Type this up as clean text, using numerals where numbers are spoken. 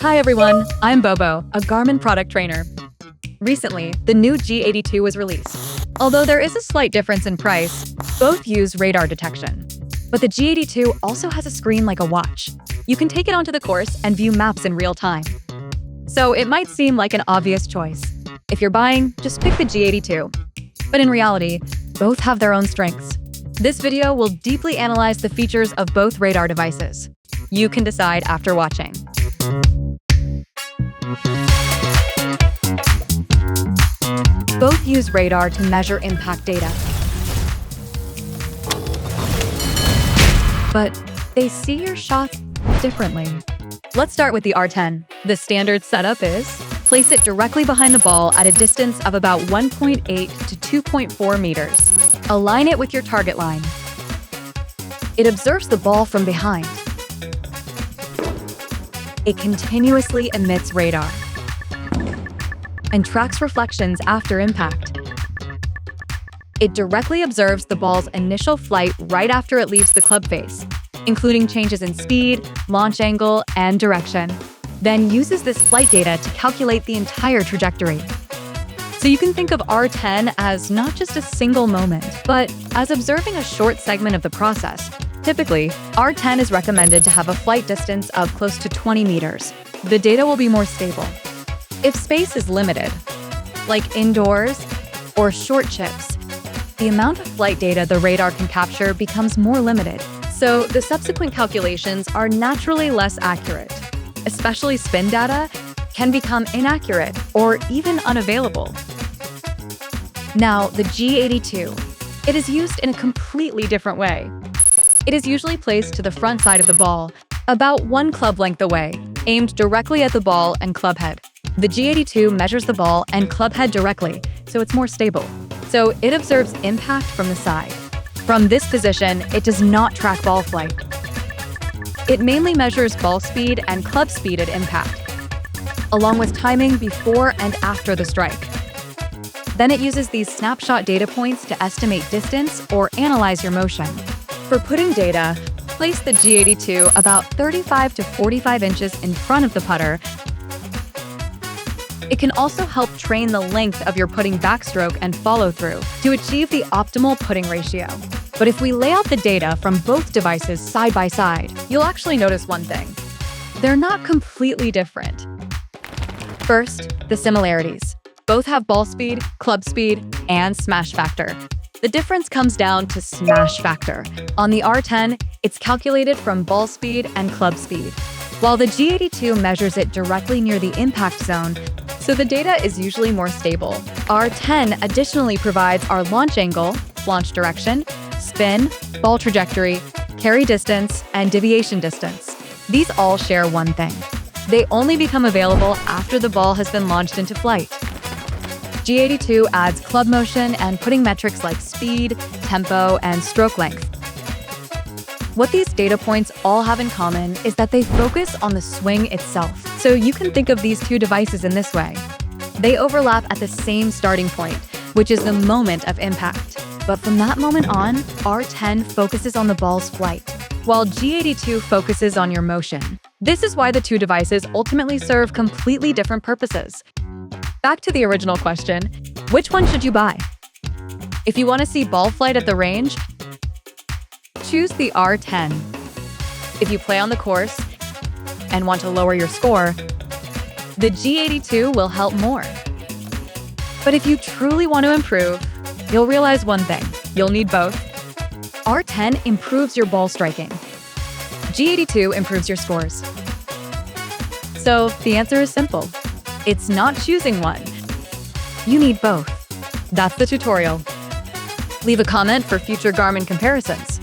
Hi everyone, I'm Bobo, a Garmin product trainer. Recently, the new G82 was released. Although there is a slight difference in price, both use radar detection. But the G82 also has a screen like a watch. You can take it onto the course and view maps in real time. So it might seem like an obvious choice. If you're buying, just pick the G82. But in reality, both have their own strengths. This video will deeply analyze the features of both radar devices. You can decide after watching. Both use radar to measure impact data. But they see your shots differently. Let's start with the R10. The standard setup is place it directly behind the ball at a distance of about 1.8 to 2.4 meters. Align it with your target line. It observes the ball from behind. It continuously emits radar and tracks reflections after impact. It directly observes the ball's initial flight right after it leaves the club face, including changes in speed, launch angle, and direction, then uses this flight data to calculate the entire trajectory. So you can think of R10 as not just a single moment, but as observing a short segment of the process. Typically, R10 is recommended to have a flight distance of close to 20 meters. The data will be more stable. If space is limited, like indoors or short trips, the amount of flight data the radar can capture becomes more limited. So the subsequent calculations are naturally less accurate. Especially spin data can become inaccurate or even unavailable. Now, the G82. It is used in a completely different way. It is usually placed to the front side of the ball, about 1 club length away, aimed directly at the ball and club head. The G82 measures the ball and club head directly, so it's more stable. So it observes impact from the side. From this position, it does not track ball flight. It mainly measures ball speed and club speed at impact, along with timing before and after the strike. Then it uses these snapshot data points to estimate distance or analyze your motion. For putting data, place the G82 about 35 to 45 inches in front of the putter. It can also help train the length of your putting backstroke and follow-through to achieve the optimal putting ratio. But if we lay out the data from both devices side by side, you'll actually notice one thing. They're not completely different. First, the similarities. Both have ball speed, club speed, and smash factor. The difference comes down to smash factor. On the R10, it's calculated from ball speed and club speed, while the G82 measures it directly near the impact zone, so the data is usually more stable. R10 additionally provides our launch angle, launch direction, spin, ball trajectory, carry distance, and deviation distance. These all share one thing. They only become available after the ball has been launched into flight. G82 adds club motion and putting metrics like speed, tempo, and stroke length. What these data points all have in common is that they focus on the swing itself. So you can think of these two devices in this way. They overlap at the same starting point, which is the moment of impact. But from that moment on, R10 focuses on the ball's flight, while G82 focuses on your motion. This is why the two devices ultimately serve completely different purposes. Back to the original question, which one should you buy? If you want to see ball flight at the range, choose the R10. If you play on the course and want to lower your score, the G82 will help more. But if you truly want to improve, you'll realize one thing. You'll need both. R10 improves your ball striking. G82 improves your scores. So the answer is simple. It's not choosing one. You need both. That's the tutorial. Leave a comment for future Garmin comparisons.